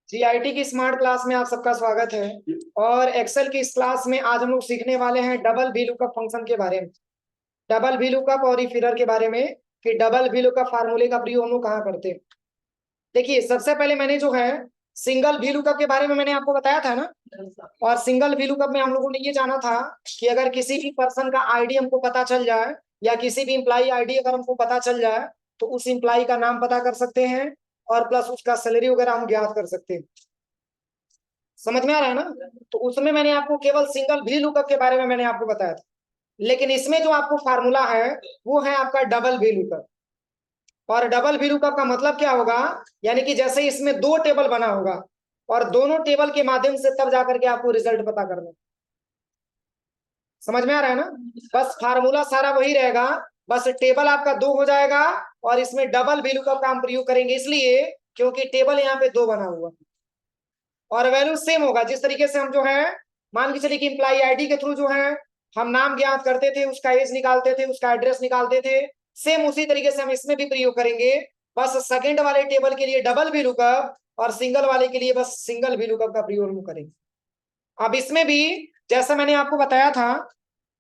GIT की smart class में आप सबका स्वागत है। और एक्सेल की इस क्लास में आज हम लोग सीखने वाले हैं डबल वी लुकअप फंक्शन के बारे में, डबल वी लुकअप और इफिगर के बारे में कि डबल वी लुकअप फार्मूले का प्रयोग हम लोग कहाँ करते हैं। देखिए, सबसे पहले मैंने जो है सिंगल वी लुकअप के बारे में मैंने आपको बताया था ना। और सिंगल वी लुकअप में हम लोगों ने ये जाना था कि अगर किसी भी पर्सन का आईडी हमको पता चल जाए या किसी भी इम्प्लाई आईडी अगर हमको पता चल जाए तो उस इम्प्लाई का नाम पता कर सकते हैं और प्लस उसका सैलरी वगैरह हम ज्ञात कर सकते हैं। समझ में आ रहा है ना। तो उसमें मैंने आपको केवल सिंगल वी लुकअप के बारे में मैंने आपको बताया था, लेकिन इसमें जो आपको फार्मूला है वो है आपका डबल वी लुकअप। और डबल वी लुकअप का मतलब क्या होगा, यानी कि जैसे इसमें दो टेबल बना होगा और दोनों टेबल के माध्यम से तब जाकर के आपको रिजल्ट पता करना। समझ में आ रहा है ना। बस फार्मूला सारा वही रहेगा, बस टेबल आपका दो हो जाएगा और इसमें डबल वी लुकअप का हम प्रयोग करेंगे इसलिए क्योंकि टेबल यहाँ पे दो बना हुआ और वैल्यू सेम होगा। जिस तरीके से हम जो है मान के चलिए कि इम्प्लाई आईडी के थ्रू जो है हम नाम ज्ञात करते थे, उसका एज निकालते थे, उसका एड्रेस निकालते थे, सेम उसी तरीके से हम इसमें भी प्रयोग करेंगे। बस सेकंड वाले टेबल के लिए डबल वी लुकअप और सिंगल वाले के लिए बस सिंगल वी लुकअप का प्रयोग हम करेंगे। अब इसमें भी जैसा मैंने आपको बताया था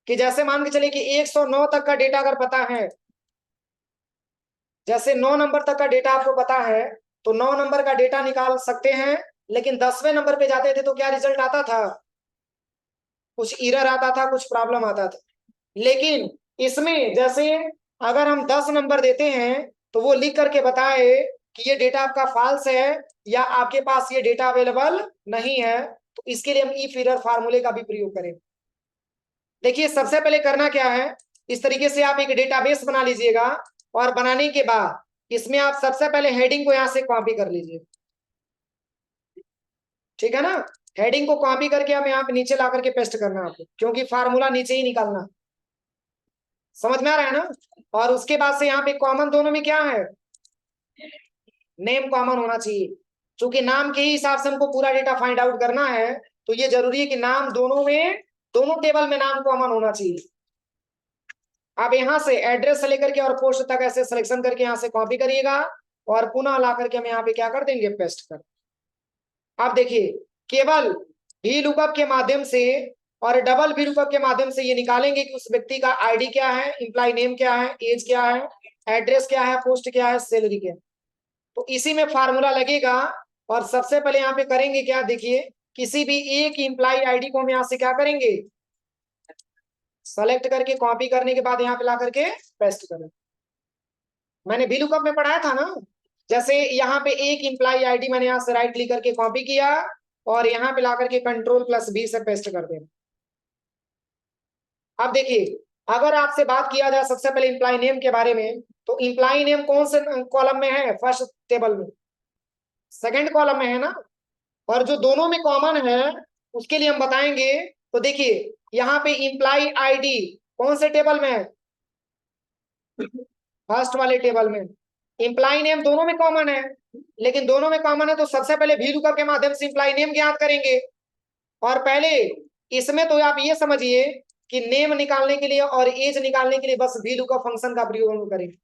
कि जैसे मान के चलिए कि 109 तक का डेटा अगर पता है, जैसे 9 नंबर तक का डेटा आपको पता है तो 9 नंबर का डेटा निकाल सकते हैं, लेकिन 10वें नंबर पे जाते थे तो क्या रिजल्ट आता था, कुछ एरर आता था, कुछ प्रॉब्लम आता था। लेकिन इसमें जैसे अगर हम 10 नंबर देते हैं तो वो लिख करके बताए कि ये डेटा आपका फॉल्स है या आपके पास ये डेटा अवेलेबल नहीं है, तो इसके लिए हम इफ एरर फार्मूले का भी प्रयोग करें। देखिए, सबसे पहले करना क्या है, इस तरीके से आप एक डेटाबेस बना लीजिएगा और बनाने के बाद इसमें आप सबसे पहले हेडिंग को यहां से कॉपी कर लीजिए। ठीक है ना। हेडिंग को कॉपी करके हम यहाँ पे नीचे ला करके पेस्ट करना आपको, क्योंकि फार्मूला नीचे ही निकालना। समझ में आ रहा है ना। और उसके बाद से यहाँ पे कॉमन दोनों में क्या है, नेम कॉमन होना चाहिए। क्योंकि नाम के ही हिसाब से हमको पूरा डेटा फाइंड आउट करना है, तो ये जरूरी है कि नाम दोनों में, दोनों टेबल में नाम कॉमन होना चाहिए। आप यहाँ से एड्रेस से लेकर के और पोस्ट तक ऐसे सिलेक्शन करके यहाँ से कॉपी करिएगा और पुनः ला करके हम यहाँ पे क्या कर देंगे, पेस्ट कर। आप देखिए, केवल वी लुकअप के माध्यम से और डबल वी लुकअप के माध्यम से ये निकालेंगे कि उस व्यक्ति का आईडी क्या है, इंप्लाई नेम क्या है, एज क्या है, एड्रेस क्या है, पोस्ट क्या है, सैलरी क्या है। तो इसी में फार्मूला लगेगा। और सबसे पहले यहाँ पे करेंगे क्या, देखिए किसी भी एक इंप्लाई आईडी को हम यहाँ से क्या करेंगे, सेलेक्ट करके कॉपी करने के बाद यहाँ पे ला करके पेस्ट करें। मैंने वी लुकअप में पढ़ाया था ना, जैसे यहाँ पे एक इंप्लाई आईडी मैंने यहाँ से राइट क्लिक करके कॉपी किया और यहाँ पे ला करके कंट्रोल+V से पेस्ट कर देना। अब देखिए, अगर आपसे बात किया जाए सबसे पहले इंप्लाई नेम के बारे में, तो इंप्लाई नेम कौन से कॉलम में है, फर्स्ट टेबल में, सेकंड कॉलम में है ना। और जो दोनों में कॉमन है उसके लिए हम बताएंगे। तो देखिए, यहाँ पे इंप्लाई आईडी कौन से टेबल में है, फर्स्ट वाले टेबल में। इंप्लाई नेम दोनों में कॉमन है, लेकिन दोनों में कॉमन है तो सबसे पहले वी लुकअप के माध्यम से इंप्लाई नेम ज्ञात करेंगे। और पहले इसमें तो आप ये समझिए कि नेम निकालने के लिए और एज निकालने के लिए बस वी लुकअप फंक्शन का प्रयोग हम करेंगे।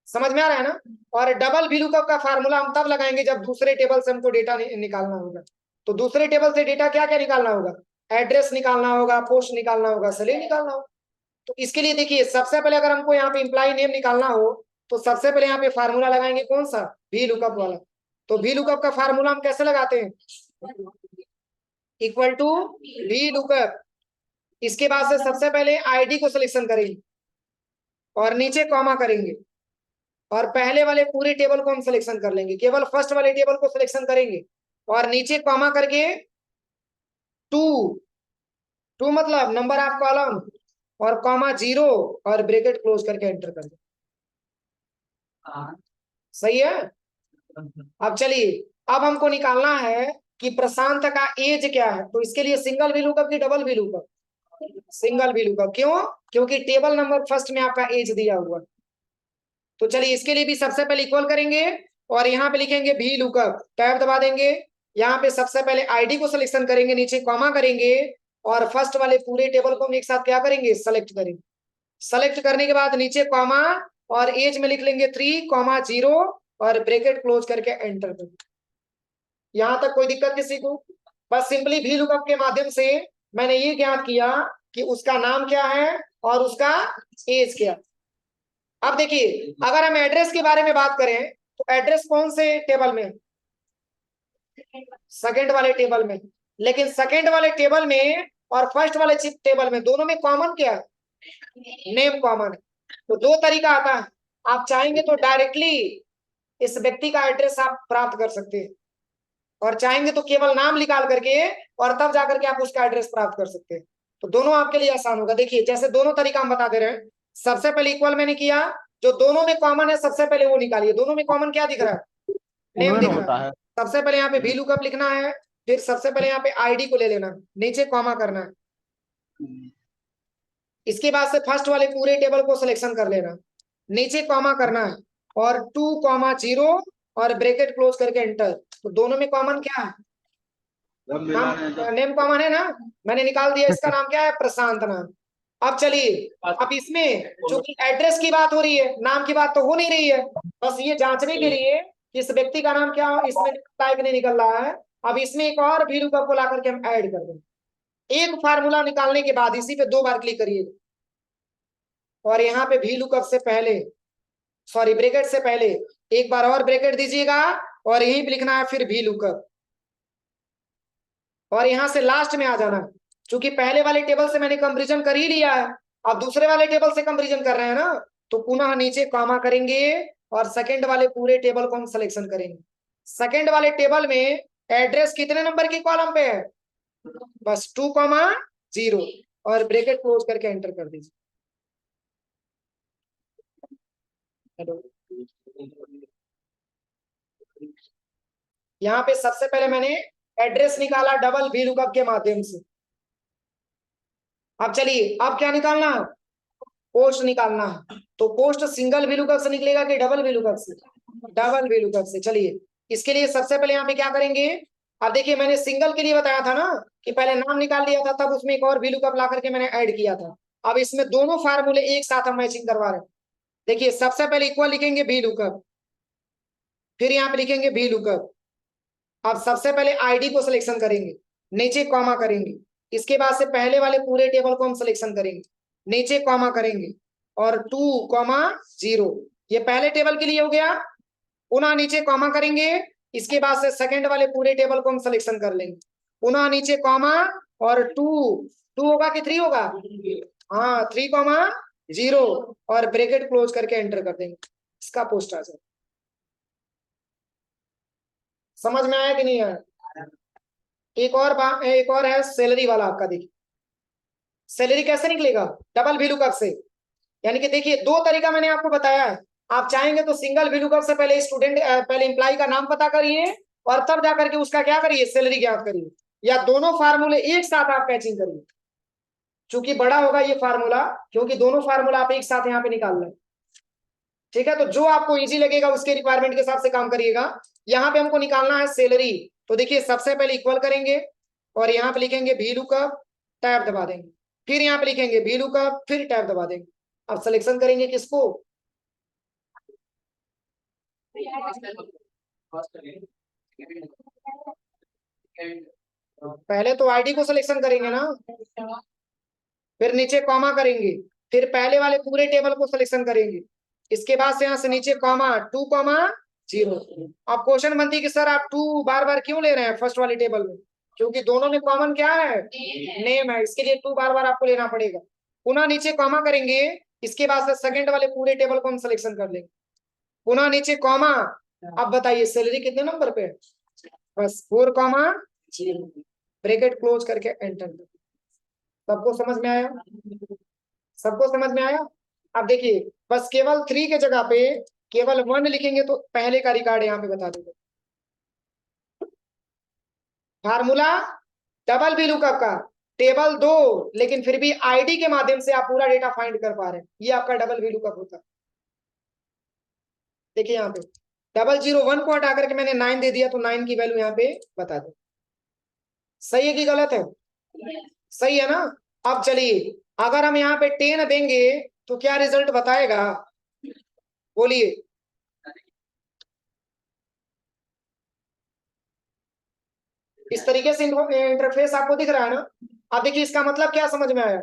समझ में आ रहा है ना। और डबल वी लुकअप का फार्मूला हम तब लगाएंगे जब दूसरे टेबल से हमको डेटा निकालना होगा। तो दूसरे टेबल से डेटा क्या क्या निकालना होगा, एड्रेस निकालना होगा, पोस्ट निकालना होगा, सैलरी निकालना होगा। तो इसके लिए देखिए, सबसे पहले अगर हमको यहाँ पे इंप्लाई नेम निकालना हो तो सबसे पहले यहाँ पे फार्मूला लगाएंगे कौन सा, वी लुकअप वाला। तो वी लुकअप का फार्मूला हम कैसे लगाते हैं, इक्वल टू वी लुकअप। इसके बाद से सबसे पहले आईडी को सिलेक्शन करेंगे और नीचे कॉमा करेंगे और पहले वाले पूरे टेबल को हम सिलेक्शन कर लेंगे, केवल फर्स्ट वाले टेबल को सिलेक्शन करेंगे और नीचे कॉमा करके टू, टू मतलब नंबर ऑफ कॉलम और कॉमा 0 और ब्रैकेट क्लोज करके एंटर कर दे। सही है। अब चलिए, अब हमको निकालना है कि प्रशांत का एज क्या है, तो इसके लिए सिंगल वी लुकअप की double V lookup, single V lookup. क्यों, क्योंकि टेबल नंबर फर्स्ट में आपका एज दिया हुआ। तो चलिए, इसके लिए भी सबसे पहले इक्वल करेंगे और यहाँ पे लिखेंगे वी लुकअप, टैब दबा देंगे। यहाँ पे सबसे पहले आईडी को सिलेक्शन करेंगे, नीचे कॉमा करेंगे और फर्स्ट वाले पूरे टेबल को हम एक साथ क्या करेंगे, सेलेक्ट करेंगे। सेलेक्ट करने के बाद नीचे कॉमा और एज में लिख लेंगे 3, 0 और ब्रैकेट क्लोज करके एंटर करेंगे। यहां तक कोई दिक्कत किसी को? बस सिंपली भी लुकअप के माध्यम से मैंने ये ज्ञात किया कि उसका नाम क्या है और उसका एज क्या। अब देखिए, अगर हम एड्रेस के बारे में बात करें तो एड्रेस कौन से टेबल में? सेकंड वाले टेबल में। लेकिन सेकंड वाले टेबल में और फर्स्ट वाले टेबल में दोनों में कॉमन क्या है? नेम कॉमन है। तो दो तरीका आता है, आप चाहेंगे तो डायरेक्टली इस व्यक्ति का एड्रेस आप प्राप्त कर सकते हैं, और चाहेंगे तो केवल नाम निकाल करके और तब जाकर के आप उसका एड्रेस प्राप्त कर सकते हैं। तो दोनों आपके लिए आसान होगा। देखिए, जैसे दोनों तरीका हम बता दे रहे हैं। सबसे पहले इक्वल मैंने किया, जो दोनों में कॉमन है सबसे पहले वो निकालिए। दोनों में कॉमन क्या दिख रहा है? नेम दिख रहा है। सबसे पहले यहाँ पे भी लुकअप लिखना है, फिर सबसे पहले यहाँ पे आईडी को ले लेना, नीचे कॉमा करना है। इसके बाद से फर्स्ट वाले पूरे टेबल को सिलेक्शन कर लेना, नीचे कॉमा करना है और 2,0 और ब्रैकेट क्लोज करके एंटर। तो दोनों में कॉमन क्या है? नाम, नेम कॉमन है ना। मैंने निकाल दिया, इसका नाम क्या है? प्रशांत नाम। अब चलिए, अब इसमें चूंकि एड्रेस की बात हो रही है, नाम की बात तो हो नहीं रही है, बस ये जांचने के लिए कि इस व्यक्ति का नाम क्या इसमें टाइप नहीं निकल रहा है। अब इसमें एक और भी लुकअप को ला करके हम ऐड कर देंगे। एक फार्मूला निकालने के बाद इसी पे 2 बार क्लिक करिए और यहाँ पे भी लुकअप से पहले, सॉरी ब्रैकेट से पहले एक बार और ब्रैकेट दीजिएगा और यहीं पे लिखना है फिर भी लुकअप, और यहां से लास्ट में आ जाना। क्योंकि पहले वाले टेबल से मैंने कंपैरिजन कर ही लिया है, अब दूसरे वाले टेबल से कंपैरिजन कर रहे हैं ना, तो पुनः नीचे कॉमा करेंगे और सेकंड वाले पूरे टेबल को हम सिलेक्शन करेंगे। सेकंड वाले टेबल में एड्रेस कितने नंबर की कॉलम पे है? बस 2,0 और ब्रैकेट क्लोज करके एंटर कर दीजिए। हेलो, यहाँ पे सबसे पहले मैंने एड्रेस निकाला डबल वी लुकअप के माध्यम से। अब चलिए, अब क्या निकालना है? पोस्ट निकालना है। तो पोस्ट सिंगल वी लुकअप से निकलेगा कि डबल वी लुकअप से? डबल वी लुकअप से। चलिए, इसके लिए सबसे पहले यहाँ पे क्या करेंगे? अब देखिए, मैंने सिंगल के लिए बताया था ना कि पहले नाम निकाल लिया था, तब उसमें एक और वी लुकअप ला करके मैंने ऐड किया था। अब इसमें दोनों फार्मूले एक साथ हम मैचिंग करवा रहे हैं। देखिए, सबसे पहले इक्वल लिखेंगे वी लुकअप, फिर यहाँ पे लिखेंगे वी लुकअप। अब सबसे पहले आईडी को सिलेक्शन करेंगे, नीचे कॉमा करेंगे। इसके बाद से पहले वाले पूरे टेबल को हम सिलेक्शन करेंगे, नीचे कॉमा करेंगे और 2,0। ये पहले टेबल के लिए हो गया। पुनः नीचे कॉमा करेंगे, इसके बाद से सेकंड वाले पूरे टेबल को हम सिलेक्शन कर लेंगे, पुनः नीचे कॉमा और 2 होगा कि 3 होगा? हाँ, 3,0 और ब्रैकेट क्लोज करके एंटर कर देंगे। इसका पोस्ट आ जाए। समझ में आया कि नहीं आया? एक और है सैलरी वाला आपका। देखिए, सैलरी कैसे निकलेगा? डबल वी लुकअप से। यानी कि देखिए, दो तरीका मैंने आपको बताया है। आप चाहेंगे तो सिंगल वी लुकअप से पहले स्टूडेंट, पहले एम्प्लॉय का नाम पता करिए और तब जाकर के उसका क्या करिए? सैलरी ज्ञात करिए, या दोनों फार्मूले एक साथ आप कैचिंग करिए। चूंकि बड़ा होगा ये फार्मूला, क्योंकि दोनों फार्मूला आप एक साथ यहाँ पे निकाल लें। ठीक है, तो जो आपको इजी लगेगा उसके रिक्वायरमेंट के हिसाब से काम करिएगा। यहाँ पे हमको निकालना है सैलरी। तो देखिए, सबसे पहले इक्वल करेंगे और यहाँ पे लिखेंगे भी लुकअप, टैब दबा देंगे, फिर यहाँ पे लिखेंगे भी लुकअप, फिर टैब दबा देंगे। अब सिलेक्शन करेंगे किसको? पहले तो आईडी को सिलेक्शन करेंगे ना, फिर नीचे कॉमा करेंगे, फिर पहले वाले पूरे टेबल को सिलेक्शन करेंगे। इसके बाद से यहाँ से नीचे कॉमा 2,0। अब क्वेश्चन बनती है कि सर आप 2 बार बार क्यों ले रहे हैं फर्स्ट वाले टेबल में? क्योंकि दोनों में कॉमन क्या है? नेम है, इसके लिए 2 बार बार आपको लेना पड़ेगा। पुनः नीचे कॉमा करेंगे, इसके बाद से सेकंड वाले पूरे टेबल को हम सिलेक्शन कर लेंगे, पुनः नीचे कॉमा। अब बताइए सैलरी कितने नंबर पे है? बस 4,0, ब्रैकेट क्लोज करके एंटर। सबको समझ में आया? सबको समझ में आया? अब देखिए, बस केवल 3 के जगह पे केवल 1 लिखेंगे तो पहले का रिकॉर्ड यहाँ पे बता देंगे। फार्मूला डबल भी लुकअप का, टेबल 2, लेकिन फिर भी आईडी के माध्यम से आप पूरा डेटा फाइंड कर पा रहे हैं, ये आपका डबल भी लुकअप होता है। देखिए यहाँ पे 001 को हटा करके मैंने 9 दे दिया, तो 9 की वैल्यू यहाँ पे बता दो। सही है कि गलत है? सही है ना। अब चलिए, अगर हम यहाँ पे 10 देंगे तो क्या रिजल्ट बताएगा? बोलिए। इस तरीके से इंटरफेस आपको दिख रहा है ना। अब देखिए इसका मतलब क्या समझ में आया।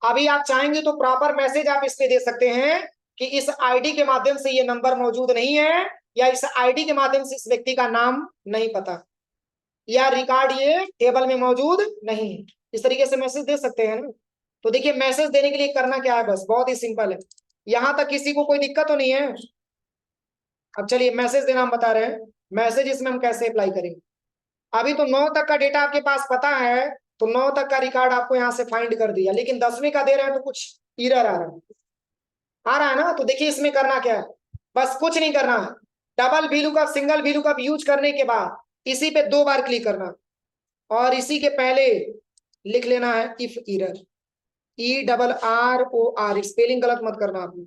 अभी आप चाहेंगे तो प्रॉपर मैसेज आप इस पे दे सकते हैं कि इस आईडी के माध्यम से ये नंबर मौजूद नहीं है, या इस आईडी के माध्यम से इस व्यक्ति का नाम नहीं पता, या रिकॉर्ड ये टेबल में मौजूद नहीं है। इस तरीके से मैसेज दे सकते हैं ना। तो देखिए मैसेज देने के लिए करना क्या है, बस बहुत ही सिंपल है। यहां तक किसी को कोई दिक्कत तो नहीं है। अब चलिए मैसेज देना हम बता रहे हैं। मैसेज इसमें हम कैसे अप्लाई करेंगे। अभी तो 9 तक का डेटा आपके पास पता है, तो 9 तक का रिकॉर्ड आपको यहां से फाइंड कर दिया, लेकिन 10वीं का दे रहे हैं तो कुछ एरर आ रहा है ना। तो देखिए इसमें करना क्या है, बस कुछ नहीं करना है। Double VLOOKUP single VLOOKUP use करने के बाद इसी पे 2 बार क्लिक करना, और इसी के पहले लिख लेना है इफ एरर, ERROR। स्पेलिंग गलत मत करना आपने,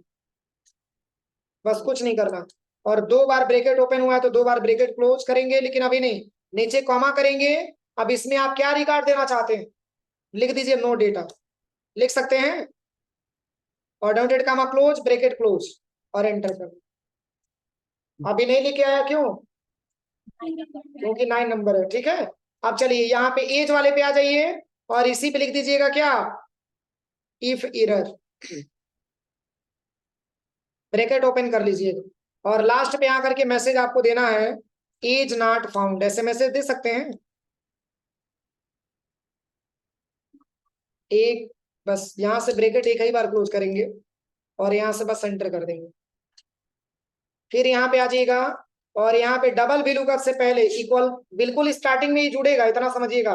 बस कुछ नहीं करना। और 2 बार ब्रैकेट ओपन हुआ है तो 2 बार ब्रैकेट क्लोज करेंगे, लेकिन अभी नहीं, नीचे कॉमा करेंगे। अब इसमें आप क्या रिकॉर्ड देना चाहते हैं, लिख दीजिए नो डेटा, लिख सकते हैं, और डाउनडेट कॉमा क्लोज ब्रैकेट क्लोज, और एंटर कर। अभी नहीं लिखे आया, क्यों, क्योंकि 9 नंबर है, ठीक है। अब चलिए यहाँ पे एज वाले पे आ जाइए, और इसी पे लिख दीजिएगा क्या, इफ एरर, ब्रैकेट ओपन कर लीजिए, और लास्ट पे आकर के मैसेज आपको देना है इज नॉट फाउंड, ऐसे मैसेज दे सकते हैं। एक, बस यहां से ब्रैकेट एक ही बार क्लोज करेंगे, और यहां से बस एंटर कर देंगे। फिर यहाँ पे आ जाइएगा, और यहाँ पे डबल वीलुकअप से पहले इक्वल, बिल्कुल स्टार्टिंग में ही जुड़ेगा, इतना समझिएगा।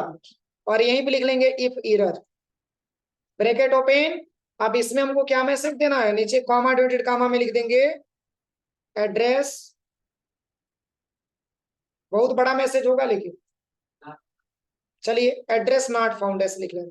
और यहीं पे लिख लेंगे इफ एरर, ब्रैकेट ओपन। अब इसमें हमको क्या मैसेज देना है, नीचे कॉमा डिवाइडेड कॉमा में लिख देंगे एड्रेस। बहुत बड़ा मैसेज होगा लेकिन, चलिए एड्रेस नॉट फाउंड ऐसे लिख लेंगे।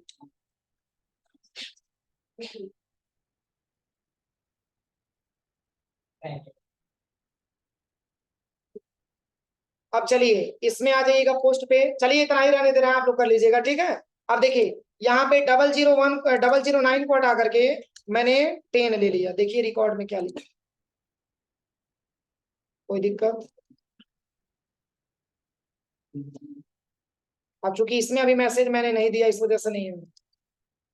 अब चलिए इसमें आ जाइएगा पोस्ट पे, चलिए इतना ही रहने दे रहे हैं, आप लोग कर लीजिएगा, ठीक है। अब देखिए यहाँ पे 001 009 को हटा करके मैंने 10 ले लिया, देखिए रिकॉर्ड में क्या लिखा, कोई दिक्कत। अब चूंकि इसमें अभी मैसेज मैंने नहीं दिया, इस वजह से नहीं है,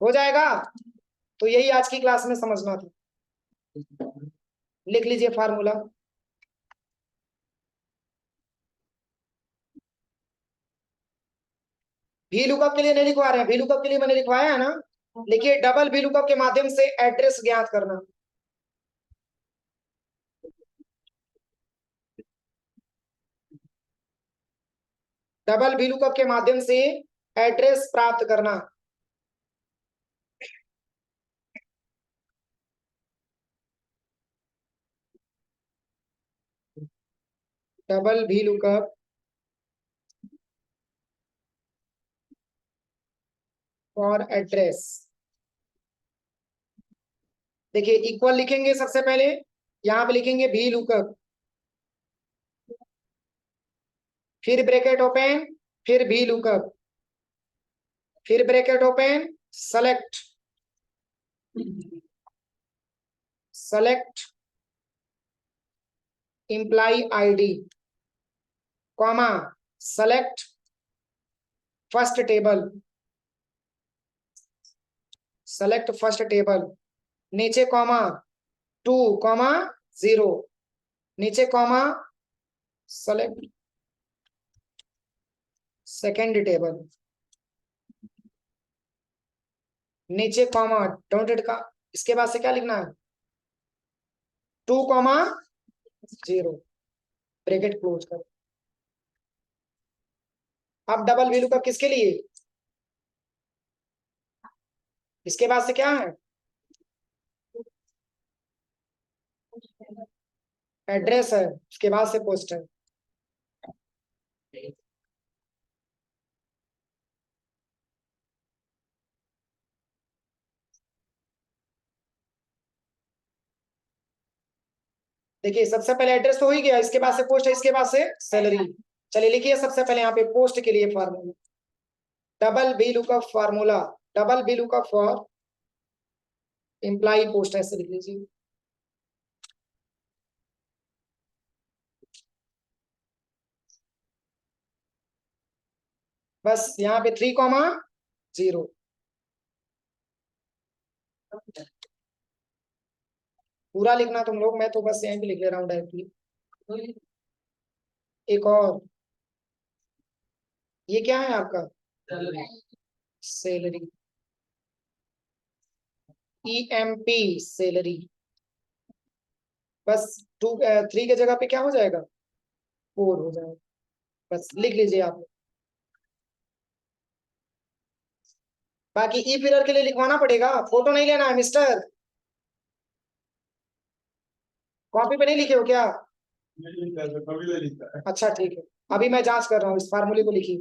हो जाएगा। तो यही आज की क्लास में समझना था। लिख लीजिए फार्मूला। वी लुकअप के लिए नहीं लिखवा रहे हैं, वी लुकअप के लिए मैंने लिखवाया है ना। लिखिए डबल वी लुकअप के माध्यम से एड्रेस ज्ञात करना, डबल वी लुकअप के माध्यम से एड्रेस प्राप्त करना। Double V lookup for address. देखिए इक्वल लिखेंगे सबसे पहले, यहाँ पे लिखेंगे वी लुकअप, फिर ब्रैकेट ओपन, फिर वी लुकअप, फिर bracket open, select, select imply ID, comma, select first table, select first table, नीचे कॉमा 2, 0, नीचे कॉमा सेलेक्ट सेकेंड टेबल, नीचे कॉमा डॉटेड का, इसके बाद से क्या लिखना है 2, 0, ब्रैकेट क्लोज कर। अब डबल वैल्यू का किसके लिए, इसके बाद से क्या है एड्रेस है, उसके बाद से पोस्ट है। देखिए सबसे पहले एड्रेस तो हो ही गया, इसके बाद से पोस्ट है, इसके बाद से सैलरी। चलिए लिखिए सबसे पहले यहाँ पे पोस्ट के लिए formula, double V lookup formula, double V lookup for employ post, ऐसे लिख लीजिए। बस यहाँ पे 3,0 पूरा लिखना तुम लोग, मैं तो बस यहीं पे लिख ले रहा हूँ डायरेक्टली। एक और, ये क्या है आपका? Salary, EMP salary. बस 3 के जगह पे क्या हो जाएगा? 4 हो जाएगा। बस लिख लीजिए आप। बाकी ई पिलर के लिए लिखवाना पड़ेगा, फोटो नहीं लेना है मिस्टर। कॉपी पे नहीं लिखे हो क्या? अच्छा ठीक है, अभी मैं जांच कर रहा हूँ, इस फार्मूले को लिखिए।